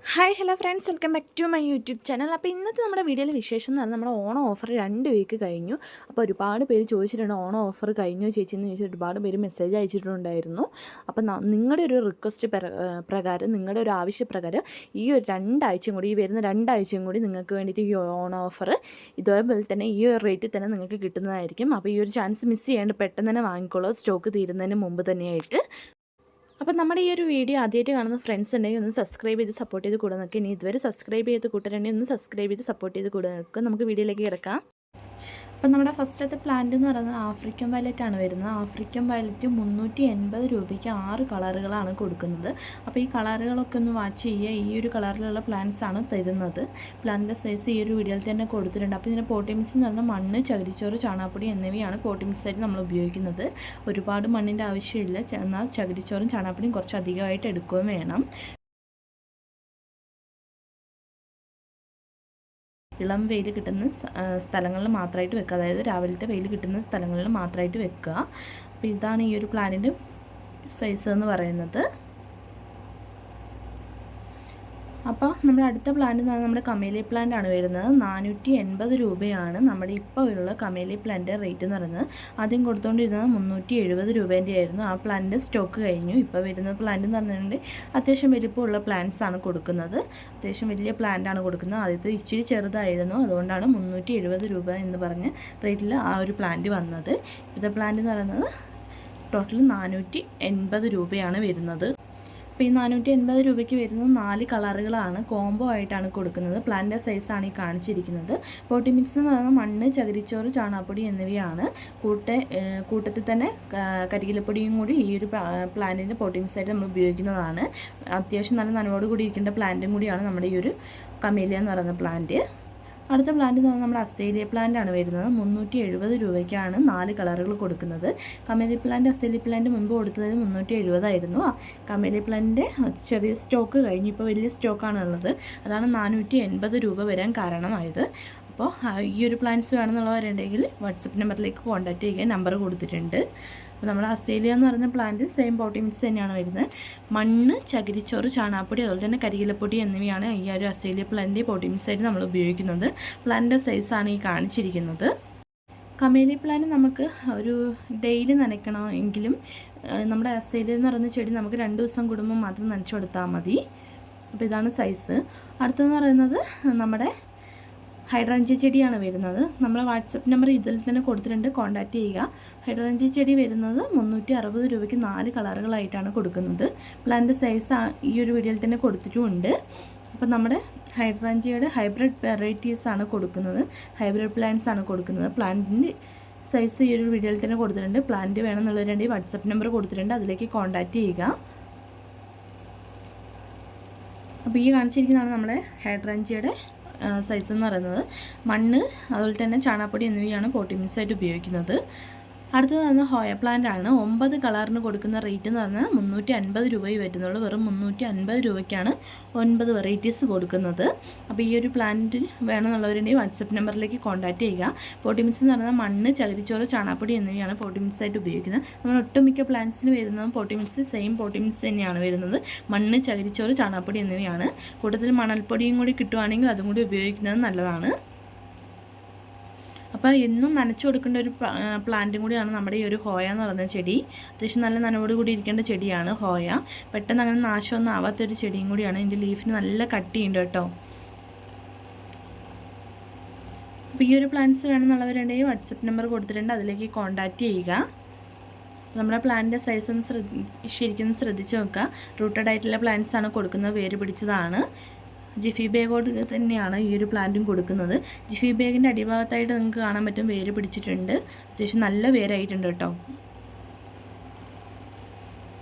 Hi hello friends, welcome back to my YouTube channel. അപ്പോൾ ഇന്നത്തെ നമ്മുടെ വീഡിയോയിലെ വിശേഷം എന്ന് പറഞ്ഞാൽ നമ്മുടെ ഓണം ഓഫർ 2 വീക്ക് കഴിഞ്ഞു. അപ്പോൾ ഒരുപാട് പേര് ചോദിച്ചിട്ടുണ്ട് ഓണം ഓഫർ കഴിഞ്ഞു ചേച്ചി എന്ന് ചോദിച്ചിട്ട് ഒരുപാട് പേര് മെസ്സേജ് അയച്ചിട്ടുണ്ടായിരുന്നു. അപ്പോൾ നിങ്ങളുടെ ഒരു റിക്വസ്റ്റ് പ്രകാരം, നിങ്ങളുടെ ഒരു ആവശ്യപ്രകാരം ഈ ഒരു 2 ആഴ്ചയും കൂടി, ഈ വരുന്ന 2 ആഴ്ചയും കൂടി നിങ്ങൾക്ക് വേണ്ടിയിട്ട് ഈ ഓണം ഓഫർ ഇതേപോലെ തന്നെ ഈ ഒരു റേറ്റിൽ തന്നെ നിങ്ങൾക്ക് കിട്ടുന്നതായിരിക്കും. അപ്പോൾ ഈ ഒരു ചാൻസ് മിസ് ചെയ്യാണ്ട് പെട്ടെന്ന് തന്നെ വാങ്ങിക്കോളൂ, സ്റ്റോക്ക് തീരുന്നതിന് മുമ്പ് തന്നെയായിട്ട്. അപ്പോൾ നമ്മുടെ ഈ ഒരു വീഡിയോ ആദ്യമായിട്ട് കാണുന്ന ഫ്രണ്ട്സ് ഉണ്ടെങ്കിൽ ഒന്ന് സബ്സ്ക്രൈബ് ചെയ്ത് സപ്പോർട്ട് ചെയ്ത് കൂടെ നിൽക്കുക. ഇനി ഇതുവരെ സബ്സ്ക്രൈബ് ചെയ്ത് കൂട്ടരുണ്ടെങ്കിൽ ഒന്ന് സബ്സ്ക്രൈബ് ചെയ്ത് സപ്പോർട്ട് ചെയ്ത് കൂടെ നിൽക്കുക. നമുക്ക് വീഡിയോയിലേക്ക് കിടക്കാം. അപ്പം നമ്മുടെ ഫസ്റ്റത്തെ പ്ലാന്റ് എന്ന് പറയുന്നത് ആഫ്രിക്കൻ വയലറ്റാണ് വരുന്നത്. ആഫ്രിക്കൻ വയലറ്റ് 380 രൂപയ്ക്ക് 6 കളറുകളാണ് കൊടുക്കുന്നത്. അപ്പോൾ ഈ കളറുകളൊക്കെ ഒന്ന് വാച്ച് ചെയ്യുക. ഈ ഒരു കളറിലുള്ള പ്ലാന്റ്സ് ആണ് തരുന്നത്. പ്ലാന്റിൻ്റെ സൈസ് ഈ ഒരു വീഡിയോയിൽ തന്നെ കൊടുത്തിട്ടുണ്ട്. അപ്പോൾ ഇതിൻ്റെ പോട്ടി മിക്സ് എന്ന് പറഞ്ഞാൽ മണ്ണ്, ചകിരിച്ചോറ്, ചാണകപ്പൊടി എന്നിവയാണ് പോട്ടി മിക്സ് ആയിട്ട് നമ്മൾ ഉപയോഗിക്കുന്നത്. ഒരുപാട് മണ്ണിൻ്റെ ആവശ്യമില്ല, എന്നാൽ ചകിരിച്ചോറും ചാണകപ്പൊടിയും കുറച്ച് അധികമായിട്ട് എടുക്കുകയും വേണം. ഇളം വെയിൽ കിട്ടുന്ന സ്ഥലങ്ങളിൽ മാത്രമായിട്ട് വെക്കുക, അതായത് രാവിലത്തെ വെയിൽ കിട്ടുന്ന സ്ഥലങ്ങളിൽ മാത്രമായിട്ട് വെക്കുക. അപ്പോൾ ഇതാണ് ഈ ഒരു പ്ലാന്റിൻ്റെ സൈസ് എന്ന് പറയുന്നത്. അപ്പോൾ നമ്മുടെ അടുത്ത പ്ലാന്റ് എന്ന് പറഞ്ഞാൽ നമ്മുടെ കമേലി പ്ലാന്റ് ആണ് വരുന്നത്. 480 രൂപയാണ് നമ്മുടെ ഇപ്പോൾ ഉള്ള കമേലി പ്ലാന്റ് റേറ്റ് എന്ന് പറയുന്നത്. ആദ്യം കൊടുത്തുകൊണ്ടിരുന്നത് 370 രൂപേൻ്റെ ആയിരുന്നു. ആ പ്ലാന്റിൻ്റെ സ്റ്റോക്ക് കഴിഞ്ഞു. ഇപ്പോൾ വരുന്ന പ്ലാന്റ് എന്ന് പറഞ്ഞിട്ടുണ്ടെങ്കിൽ അത്യാവശ്യം വലിപ്പമുള്ള പ്ലാന്റ്സ് ആണ് കൊടുക്കുന്നത്. അത്യാവശ്യം വലിയ പ്ലാന്റ് ആണ് കൊടുക്കുന്നത്. ആദ്യത്തെ ഇച്ചിരി ചെറുതായിരുന്നു, അതുകൊണ്ടാണ് 370 രൂപ എന്ന് പറഞ്ഞ റേറ്റിൽ ആ ഒരു പ്ലാന്റ് വന്നത്. ഇപ്പോഴത്തെ പ്ലാന്റ് എന്ന് പറയുന്നത് ടോട്ടൽ 480 രൂപയാണ് വരുന്നത്. അപ്പോൾ ഈ 480 രൂപയ്ക്ക് വരുന്നത് 4 കളറുകളാണ്, കോംബോ ആയിട്ടാണ് കൊടുക്കുന്നത്. പ്ലാന്റിൻ്റെ സൈസാണ് ഈ കാണിച്ചിരിക്കുന്നത്. പോട്ടി മിക്സ് എന്ന് പറയുന്നത് മണ്ണ്, ചകിരിച്ചോറ്, ചാണകപ്പൊടി എന്നിവയാണ്. കൂട്ടത്തിൽ തന്നെ കരികിലപ്പൊടിയും കൂടി ഈ ഒരു പ്ലാന്റിൻ്റെ പോട്ടി മിക്സ് ആയിട്ട് നമ്മൾ ഉപയോഗിക്കുന്നതാണ്. അത്യാവശ്യം നല്ല നനവോട് കൂടി ഇരിക്കേണ്ട പ്ലാന്റും കൂടിയാണ് നമ്മുടെ ഈ ഒരു കമേലിയ എന്ന് പറയുന്ന പ്ലാന്റ്. അടുത്ത പ്ലാന്റ് എന്ന് പറഞ്ഞാൽ നമ്മുടെ അസേലിയ പ്ലാന്റ് ആണ് വരുന്നത്. 370 രൂപയ്ക്കാണ് 4 കളറുകൾ കൊടുക്കുന്നത്. കമേലി പ്ലാന്റ്, അസേലിയ പ്ലാന്റ് മുമ്പ് കൊടുത്തതിന് 370 ആയിരുന്നു. കമേലി പ്ലാന്റിൻ്റെ ചെറിയ സ്റ്റോക്ക് കഴിഞ്ഞു, ഇപ്പോൾ വലിയ സ്റ്റോക്കാണ് ഉള്ളത്. അതാണ് 480 രൂപ വരാൻ കാരണമായത്. അപ്പോൾ ഈ ഒരു പ്ലാന്റ്സ് വേണമെന്നുള്ളവരുണ്ടെങ്കിൽ വാട്സപ്പ് നമ്പറിലേക്ക് കോൺടാക്റ്റ് ചെയ്യുക, നമ്പർ കൊടുത്തിട്ടുണ്ട്. അപ്പോൾ നമ്മുടെ അസേലിയ എന്ന് പറയുന്ന പ്ലാന്റ് സെയിം പോട്ടി മിക്സ് തന്നെയാണ് വരുന്നത്. മണ്ണ്, ചകിരിച്ചോറ്, ചാണകപ്പൊടി, അതുപോലെ തന്നെ കരികിലപ്പൊടി എന്നിവയാണ് ഈ ഒരു അസേലിയ പ്ലാന്റിൻ്റെ പോട്ടി മിക്സ് ആയിട്ട് നമ്മൾ ഉപയോഗിക്കുന്നത്. പ്ലാന്റിൻ്റെ സൈസാണ് ഈ കാണിച്ചിരിക്കുന്നത്. കമേലി പ്ലാന്റ് നമുക്ക് ഒരു ഡെയിലി നനയ്ക്കണമെങ്കിലും നമ്മുടെ അസേലിയ എന്ന് പറയുന്ന ചെടി നമുക്ക് 2 ദിവസം കൂടുമ്പോൾ മാത്രം നനച്ചു കൊടുത്താൽ മതി. അപ്പോൾ ഇതാണ് സൈസ്. അടുത്തതെന്ന് പറയുന്നത് നമ്മുടെ ഹൈഡ്രാഞ്ചി ചെടിയാണ് വരുന്നത്. നമ്മൾ വാട്സപ്പ് നമ്പർ ഇതിൽ തന്നെ കൊടുത്തിട്ടുണ്ട്, കോൺടാക്റ്റ് ചെയ്യുക. ഹൈഡ്രാഞ്ചി ചെടി വരുന്നത് 360 രൂപയ്ക്ക് 4 കളറുകളായിട്ടാണ് കൊടുക്കുന്നത്. പ്ലാന്റ് സൈസ് ഈ ഒരു വീഡിയോയിൽ തന്നെ കൊടുത്തിട്ടുമുണ്ട്. അപ്പോൾ നമ്മുടെ ഹൈഡ്രാഞ്ചിയുടെ ഹൈബ്രിഡ് വെറൈറ്റീസ് ആണ് കൊടുക്കുന്നത്, ഹൈബ്രിഡ് പ്ലാന്റ്സ് ആണ് കൊടുക്കുന്നത്. പ്ലാന്റിൻ്റെ സൈസ് ഈ ഒരു വീഡിയോയിൽ തന്നെ കൊടുത്തിട്ടുണ്ട്. പ്ലാന്റ് വേണമെന്നുള്ളവരുണ്ടെങ്കിൽ വാട്സപ്പ് നമ്പർ കൊടുത്തിട്ടുണ്ട്, അതിലേക്ക് കോൺടാക്റ്റ് ചെയ്യുക. അപ്പോൾ ഈ കാണിച്ചിരിക്കുന്നതാണ് നമ്മുടെ ഹൈഡ്രാഞ്ചിയുടെ സൈസ് എന്ന് പറയുന്നത്. മണ്ണ്, അതുപോലെ തന്നെ ചാണകപ്പൊടി എന്നിവയാണ് പോട്ടി മിക്സ് ആയിട്ട് ഉപയോഗിക്കുന്നത്. അടുത്തത് പറഞ്ഞാൽ ഹോയ പ്ലാന്റ് ആണ്. 9 കളറിന് കൊടുക്കുന്ന റേറ്റ് എന്ന് പറഞ്ഞാൽ 350 രൂപയെ വരുന്നുള്ളൂ. വെറും 350 രൂപയ്ക്കാണ് 9 വെറൈറ്റീസ് കൊടുക്കുന്നത്. അപ്പോൾ ഈ ഒരു പ്ലാന്റ് വേണമെന്നുള്ളവരുണ്ടെങ്കിൽ വാട്സപ്പ് നമ്പറിലേക്ക് കോൺടാക്റ്റ് ചെയ്യുക. പോട്ടി മിക്സ് എന്ന് പറഞ്ഞാൽ മണ്ണ്, ചകിരിച്ചോറ്, ചാണകപ്പൊടി എന്നിവയാണ് പോട്ടി മിക്സ് ആയിട്ട് ഉപയോഗിക്കുന്നത്. നമ്മൾ ഒട്ടുമിക്ക പ്ലാന്റ്സിന് വരുന്നത് പോട്ടി മിക്സ് സെയിം പോട്ടി മിക്സ് തന്നെയാണ് വരുന്നത്. മണ്ണ്, ചകിരിച്ചോറ്, ചാണകപ്പൊടി എന്നിവയാണ്. കൂട്ടത്തിൽ മണൽപ്പൊടിയും കൂടി കിട്ടുവാണെങ്കിൽ അതും കൂടി ഉപയോഗിക്കുന്നത് നല്ലതാണ്. അപ്പോൾ എന്നും നനച്ചു കൊടുക്കേണ്ട ഒരു പ്ലാന്റും കൂടിയാണ് നമ്മുടെ ഈ ഒരു ഹോയ എന്ന് പറയുന്ന ചെടി. അത്യാവശ്യം നല്ല നനവോട് കൂടി ഇരിക്കേണ്ട ചെടിയാണ് ഹോയ. പെട്ടെന്ന് അങ്ങനെ നാശമൊന്നും ആവാത്തൊരു ചെടിയും കൂടിയാണ്. ഇതിൻ്റെ ലീഫിന് നല്ല കട്ടിയുണ്ട് കേട്ടോ. അപ്പോൾ ഈ ഒരു പ്ലാന്റ്സ് വേണമെന്നുള്ളവരുണ്ടെങ്കിൽ വാട്സപ്പ് നമ്പർ കൊടുത്തിട്ടുണ്ട്, അതിലേക്ക് കോൺടാക്റ്റ് ചെയ്യുക. നമ്മുടെ പ്ലാന്റിൻ്റെ സൈസ് ഒന്ന് ശരിക്കും ശ്രദ്ധിച്ച് നോക്കുക. റൂട്ടഡ് ആയിട്ടുള്ള പ്ലാന്റ്സ് ആണ് കൊടുക്കുന്നത്, വേര് പിടിച്ചതാണ്. ജിഫി ബാഗോട് തന്നെയാണ് ഈ ഒരു പ്ലാന്റും കൊടുക്കുന്നത്. ജിഫി ബാഗിൻ്റെ അടിഭാഗത്തായിട്ട് നിങ്ങൾക്ക് കാണാൻ പറ്റും, വേര് പിടിച്ചിട്ടുണ്ട്. അത്യാവശ്യം നല്ല വേരായിട്ടുണ്ട് കേട്ടോ.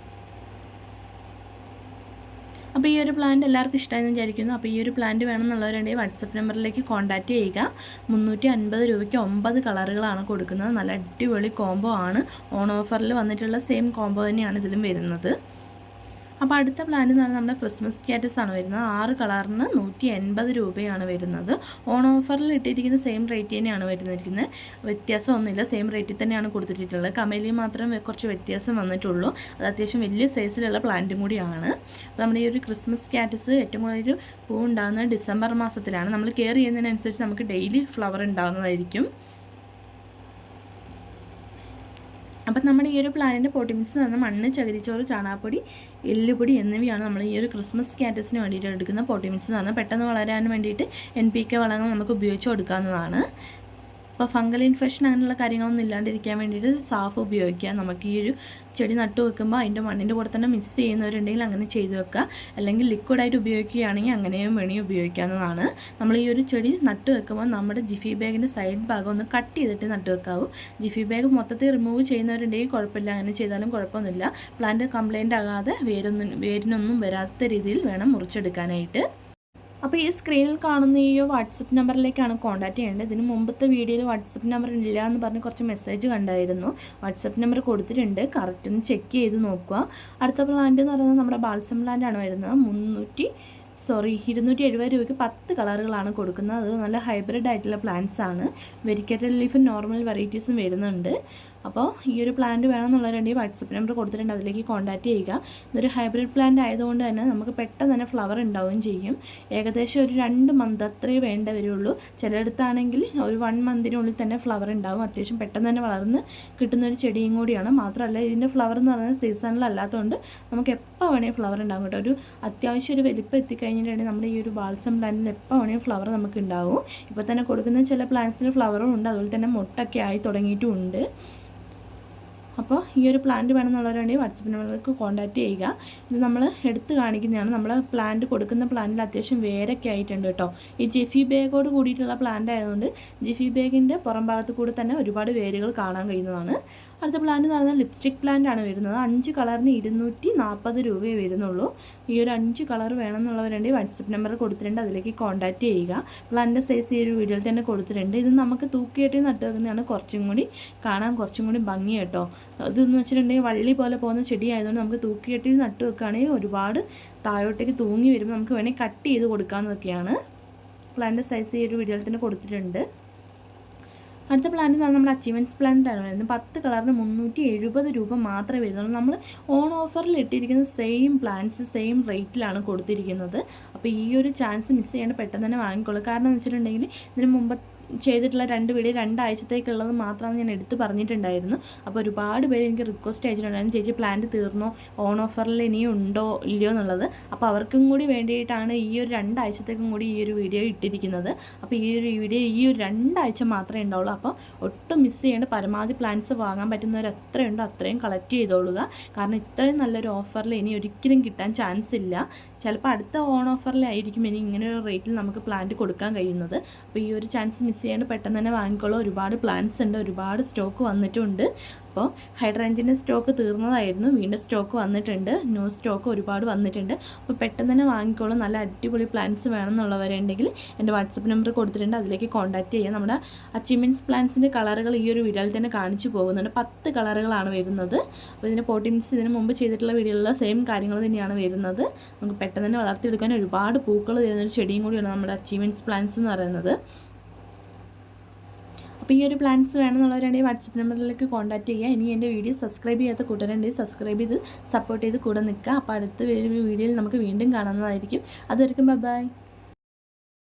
അപ്പോൾ ഈ ഒരു പ്ലാന്റ് എല്ലാവർക്കും ഇഷ്ടമായെന്ന് വിചാരിക്കുന്നു. അപ്പോൾ ഈ ഒരു പ്ലാന്റ് വേണമെന്നുള്ളവരുണ്ടെങ്കിൽ വാട്സപ്പ് നമ്പറിലേക്ക് കോൺടാക്റ്റ് ചെയ്യുക. 350 രൂപയ്ക്ക് 9 കളറുകളാണ് കൊടുക്കുന്നത്. നല്ല അടിപൊളി കോംബോ ആണ്. ഓൺ ഓഫറിൽ വന്നിട്ടുള്ള സെയിം കോംബോ തന്നെയാണ് ഇതിലും വരുന്നത്. അപ്പോൾ അടുത്ത പ്ലാൻ എന്ന് പറഞ്ഞാൽ നമ്മുടെ ക്രിസ്മസ് കാറ്റസ് ആണ് വരുന്നത്. 6 കളറിന് 180 രൂപയാണ് വരുന്നത്. ഓൺ ഓഫറിൽ ഇട്ടിരിക്കുന്ന സെയിം റേറ്റ് തന്നെയാണ് വരുന്നിരിക്കുന്നത്, വ്യത്യാസമൊന്നുമില്ല, സെയിം റേറ്റിൽ തന്നെയാണ് കൊടുത്തിട്ടുള്ളത്. കമേലിയിൽ മാത്രമേ കുറച്ച് വ്യത്യാസം വന്നിട്ടുള്ളൂ. അത് അത്യാവശ്യം വലിയ സൈസിലുള്ള പ്ലാന്റും കൂടിയാണ്. അപ്പോൾ നമ്മുടെ ഈ ഒരു ക്രിസ്മസ് കാറ്റസ് ഏറ്റവും കൂടുതൽ പൂ ഉണ്ടാകുന്നത് ഡിസംബർ മാസത്തിലാണ്. നമ്മൾ കെയർ ചെയ്യുന്നതിനനുസരിച്ച് നമുക്ക് ഡെയിലി ഫ്ലവർ ഉണ്ടാകുന്നതായിരിക്കും. അപ്പം നമ്മുടെ ഈ ഒരു പ്ലാന്റിൻ്റെ പോട്ടിങ്സ് എന്ന് പറഞ്ഞാൽ മണ്ണ്, ചകിരിച്ചോറ്, ചാണകപ്പൊടി, എല്ലുപൊടി എന്നിവയാണ് നമ്മൾ ഈ ഒരു ക്രിസ്മസ് കാറ്റസിന് വേണ്ടിയിട്ട് എടുക്കുന്ന പോട്ടിങ്സ് എന്ന് പറഞ്ഞാൽ പെട്ടെന്ന് വളരാൻ വേണ്ടിയിട്ട് NPK വളങ്ങൾ നമുക്ക് ഉപയോഗിച്ച് കൊടുക്കാവുന്നതാണ്. അപ്പോൾ ഫംഗൽ ഇൻഫെക്ഷൻ അങ്ങനെയുള്ള കാര്യങ്ങളൊന്നും ഇല്ലാണ്ടിരിക്കാൻ വേണ്ടിയിട്ട് സാഫ് ഉപയോഗിക്കുക. നമുക്ക് ഈ ഒരു ചെടി നട്ടു വെക്കുമ്പോൾ അതിൻ്റെ മണ്ണിൻ്റെ കൂടെ തന്നെ മിക്സ് ചെയ്യുന്നവരുണ്ടെങ്കിൽ അങ്ങനെ ചെയ്ത് വെക്കുക. അല്ലെങ്കിൽ ലിക്വിഡായിട്ട് ഉപയോഗിക്കുകയാണെങ്കിൽ അങ്ങനെയും വേണമെങ്കിൽ ഉപയോഗിക്കാവുന്നതാണ്. നമ്മൾ ഈ ഒരു ചെടി നട്ടു വെക്കുമ്പോൾ നമ്മുടെ ജിഫി ബാഗിൻ്റെ സൈഡ് ഭാഗം ഒന്ന് കട്ട് ചെയ്തിട്ട് നട്ടു വെക്കാവൂ. ജിഫി ബാഗ് മൊത്തത്തിൽ റിമൂവ് ചെയ്യുന്നവരുണ്ടെങ്കിൽ കുഴപ്പമില്ല, അങ്ങനെ ചെയ്താലും കുഴപ്പമൊന്നുമില്ല. പ്ലാന്റ് കംപ്ലൈൻ്റ് ആകാതെ വേരിനൊന്നും വരാത്ത രീതിയിൽ വേണം മുറിച്ചെടുക്കാനായിട്ട്. അപ്പോൾ ഈ സ്ക്രീനിൽ കാണുന്ന ഈ വാട്സപ്പ് നമ്പറിലേക്കാണ് കോൺടാക്ട് ചെയ്യേണ്ടത്. ഇതിന് മുമ്പത്തെ വീഡിയോയിൽ വാട്സപ്പ് നമ്പർ ഇല്ല എന്ന് പറഞ്ഞ് കുറച്ച് മെസ്സേജ് കണ്ടായിരുന്നു. വാട്സപ്പ് നമ്പർ കൊടുത്തിട്ടുണ്ട്, കറക്റ്റ് ഒന്ന് ചെക്ക് ചെയ്ത് നോക്കുക. അടുത്ത പ്ലാന്റ് എന്ന് പറയുന്നത് നമ്മുടെ ബാൽസം പ്ലാന്റ് ആണ് വരുന്നത്. 270 രൂപയ്ക്ക് 10 കളറുകളാണ് കൊടുക്കുന്നത്. അത് നല്ല ഹൈബ്രിഡ് ആയിട്ടുള്ള പ്ലാന്റ്സ് ആണ്. വെരിക്കേറ്റഡ് ലീഫും നോർമൽ വെറൈറ്റീസും വരുന്നുണ്ട്. അപ്പോൾ ഈ ഒരു പ്ലാന്റ് വേണമെന്നുള്ളവരുണ്ടെങ്കിൽ വാട്സപ്പ് നമ്പർ കൊടുത്തിട്ടുണ്ട്, അതിലേക്ക് കോൺടാക്ട് ചെയ്യുക. ഇതൊരു ഹൈബ്രിഡ് പ്ലാന്റ് ആയതുകൊണ്ട് തന്നെ നമുക്ക് പെട്ടെന്ന് തന്നെ ഫ്ലവർ ഉണ്ടാവുകയും ചെയ്യും. ഏകദേശം ഒരു 2 മന്ത് അത്രേ വേണ്ട വരുള്ളൂ. ചിലയിടത്താണെങ്കിൽ ഒരു 1 മന്തിനുള്ളിൽ തന്നെ ഫ്ലവർ ഉണ്ടാവും. അത്യാവശ്യം പെട്ടെന്ന് തന്നെ വളർന്ന് കിട്ടുന്നൊരു ചെടിയും കൂടിയാണ്. മാത്രമല്ല ഇതിൻ്റെ ഫ്ലവർ എന്ന് പറയുന്നത് സീസണിലല്ലാത്തതുകൊണ്ട് നമുക്ക് എപ്പോൾ വേണമെങ്കിൽ ഫ്ലവർ ഉണ്ടാകും കേട്ടോ. ഒരു അത്യാവശ്യം ഒരു വലിപ്പം എത്തിക്കഴിഞ്ഞിട്ടുണ്ടെങ്കിൽ നമ്മുടെ ഈ ഒരു ബാൽസം പ്ലാന്റിൽ എപ്പോൾ വേണമെങ്കിൽ ഫ്ലവർ നമുക്ക് ഉണ്ടാവും. ഇപ്പോൾ തന്നെ കൊടുക്കുന്ന ചില പ്ലാന്റ്സിന് ഫ്ലവറും ഉണ്ട്, അതുപോലെ തന്നെ മൊട്ടൊക്കെ ആയി തുടങ്ങിയിട്ടുമുണ്ട്. അപ്പോൾ ഈ ഒരു പ്ലാന്റ് വേണമെന്നുള്ളവരുണ്ടെങ്കിൽ വാട്സപ്പ് നമ്പറിലേക്ക് കോൺടാക്ട് ചെയ്യുക. ഇത് നമ്മൾ എടുത്ത് കാണിക്കുന്നതാണ്. നമ്മൾ പ്ലാന്റ് കൊടുക്കുന്ന പ്ലാന്റിൽ അത്യാവശ്യം വേരൊക്കെ ആയിട്ടുണ്ട് കേട്ടോ. ഈ ജിഫി ബാഗോട് കൂടിയിട്ടുള്ള പ്ലാന്റ് ആയതുകൊണ്ട് ജിഫി ബാഗിൻ്റെ പുറം ഭാഗത്ത് കൂടെ തന്നെ ഒരുപാട് വേരുകൾ കാണാൻ കഴിയുന്നതാണ്. അടുത്ത പ്ലാന്റ് എന്ന് പറഞ്ഞാൽ ലിപ്സ്റ്റിക് പ്ലാന്റ് ആണ് വരുന്നത്. 5 കളറിന് 240 രൂപയെ വരുന്നുള്ളൂ. ഈ ഒരു 5 കളർ വേണമെന്നുള്ളവരുണ്ടെങ്കിൽ വാട്സപ്പ് നമ്പർ കൊടുത്തിട്ടുണ്ട്, അതിലേക്ക് കോൺടാക്ട് ചെയ്യുക. പ്ലാന്റിൻ്റെ സൈസ് ഈ ഒരു വീഡിയോയിൽ തന്നെ കൊടുത്തിട്ടുണ്ട്. ഇത് നമുക്ക് തൂക്കിയിട്ട് നട്ട് വെക്കുന്നതാണ് കുറച്ചും കൂടി കാണാൻ കുറച്ചും കൂടി ഭംഗി കേട്ടോ. ഇതെന്ന് വെച്ചിട്ടുണ്ടെങ്കിൽ വള്ളി പോലെ പോകുന്ന ചെടി ആയതുകൊണ്ട് നമുക്ക് തൂക്കിയിട്ട് നട്ട് വെക്കുകയാണെങ്കിൽ ഒരുപാട് താഴോട്ടേക്ക് തൂങ്ങി വരുമ്പോൾ നമുക്ക് വേണമെങ്കിൽ കട്ട് ചെയ്ത് കൊടുക്കാവുന്നതൊക്കെയാണ്. പ്ലാന്റിൻ്റെ സൈസ് ഈ ഒരു വീഡിയോയിൽ തന്നെ കൊടുത്തിട്ടുണ്ട്. അടുത്ത പ്ലാന്റ് എന്ന് പറഞ്ഞാൽ നമ്മുടെ അച്ചീവ്മെൻറ്റ്സ് പ്ലാന്റ് ആണ് വരുന്നത്. 10 കളറിന് 370 രൂപ മാത്രമേ വരുന്നുള്ളൂ. നമ്മൾ ഓൺ ഓഫറിൽ ഇട്ടിരിക്കുന്ന സെയിം പ്ലാന്റ്സ് സെയിം റേറ്റിലാണ് കൊടുത്തിരിക്കുന്നത്. അപ്പോൾ ഈ ഒരു ചാൻസ് മിസ് ചെയ്യാണ്ട് പെട്ടെന്ന് തന്നെ വാങ്ങിക്കോളൂ. കാരണം എന്ന് വെച്ചിട്ടുണ്ടെങ്കിൽ ഇതിന് മുമ്പ് ചെയ്തിട്ടുള്ള 2 വീഡിയോ 2 ആഴ്ചത്തേക്കുള്ളത് മാത്രമാണ് ഞാൻ എടുത്ത് പറഞ്ഞിട്ടുണ്ടായിരുന്നു. അപ്പോൾ ഒരുപാട് പേര് എനിക്ക് റിക്വസ്റ്റ് അയച്ചിട്ടുണ്ടായിരുന്നു, ചേച്ചി പ്ലാന്റ് തീർന്നോ, ഓൺ ഓഫറിൽ ഇനിയും ഉണ്ടോ ഇല്ലയോ എന്നുള്ളത്. അപ്പോൾ അവർക്കും കൂടി വേണ്ടിയിട്ടാണ് ഈ ഒരു 2 ആഴ്ചത്തേക്കും കൂടി ഈ ഒരു വീഡിയോ ഇട്ടിരിക്കുന്നത്. അപ്പോൾ ഈ ഒരു വീഡിയോ ഈ ഒരു 2 ആഴ്ച മാത്രമേ ഉണ്ടാവുള്ളൂ. അപ്പോൾ ഒട്ടും മിസ് ചെയ്യേണ്ട, പരമാവധി പ്ലാന്റ്സ് വാങ്ങാൻ പറ്റുന്നവർ എത്രയുണ്ടോ അത്രയും കളക്ട് ചെയ്തോളുക. കാരണം ഇത്രയും നല്ലൊരു ഓഫറിൽ ഇനി ഒരിക്കലും കിട്ടാൻ ചാൻസ് ഇല്ല. ചിലപ്പോൾ അടുത്ത ഓൺ ഓഫറിലായിരിക്കും ഇനി ഇങ്ങനെ ഒരു റേറ്റിൽ നമുക്ക് പ്ലാന്റ് കൊടുക്കാൻ കഴിയുന്നത്. അപ്പോൾ ഈ ഒരു ചാൻസ് മിസ് ചെയ്യാണ്ട് പെട്ടെന്ന് തന്നെ വാങ്ങിക്കോളൂ. ഒരുപാട് പ്ലാന്റ്സ് ഉണ്ട്, ഒരുപാട് സ്റ്റോക്ക് വന്നിട്ടുണ്ട്. അപ്പോൾ ഹൈഡ്രേഞ്ചിൻ്റെ സ്റ്റോക്ക് തീർന്നതായിരുന്നു, വീണ്ടും സ്റ്റോക്ക് വന്നിട്ടുണ്ട്, ന്യൂ സ്റ്റോക്ക് ഒരുപാട് വന്നിട്ടുണ്ട്. അപ്പോൾ പെട്ടെന്ന് തന്നെ വാങ്ങിക്കോളൂ. നല്ല അടിപൊളി പ്ലാന്റ്സ് വേണമെന്നുള്ളവരുണ്ടെങ്കിൽ എൻ്റെ വാട്സപ്പ് നമ്പർ കൊടുത്തിട്ടുണ്ട്, അതിലേക്ക് കോൺടാക്ട് ചെയ്യുക. നമ്മുടെ അച്ചീവ്മെൻറ്റ്സ് പ്ലാന്റ്സിൻ്റെ കളറുകൾ ഈ ഒരു വീഡിയോയിൽ തന്നെ കാണിച്ചു പോകുന്നുണ്ട്. 10 കളറുകളാണ് വരുന്നത്. അപ്പോൾ ഇതിൻ്റെ പോട്ടിങ്സ് ഇതിന് മുമ്പ് ചെയ്തിട്ടുള്ള വീഡിയോയിലുള്ള സെയിം കാര്യങ്ങൾ തന്നെയാണ് വരുന്നത്. നമുക്ക് പെട്ടെന്ന് തന്നെ വളർത്തിയെടുക്കാൻ ഒരുപാട് പൂക്കൾ തരുന്നൊരു ചെടിയും കൂടിയാണ് നമ്മുടെ അച്ചീവ്മെൻറ്റ്സ് പ്ലാന്റ്സ് എന്ന് പറയുന്നത്. അപ്പോൾ ഈ ഒരു പ്ലാന്റ്സ് വേണമെന്നുള്ളവരുണ്ടെങ്കിൽ വാട്സപ്പ് നമ്പറിലേക്ക് കോൺടാക്ട് ചെയ്യുക. ഇനി എൻ്റെ വീഡിയോ സബ്സ്ക്രൈബ് ചെയ്യാത്ത കൂട്ടുകാരുണ്ടെങ്കിൽ സബ്സ്ക്രൈബ് ചെയ്ത് സപ്പോർട്ട് ചെയ്ത് കൂടെ നിൽക്കുക. അപ്പോൾ അടുത്ത വീഡിയോയിൽ നമുക്ക് വീണ്ടും കാണുന്നതായിരിക്കും. അതുവരെയും ബൈ.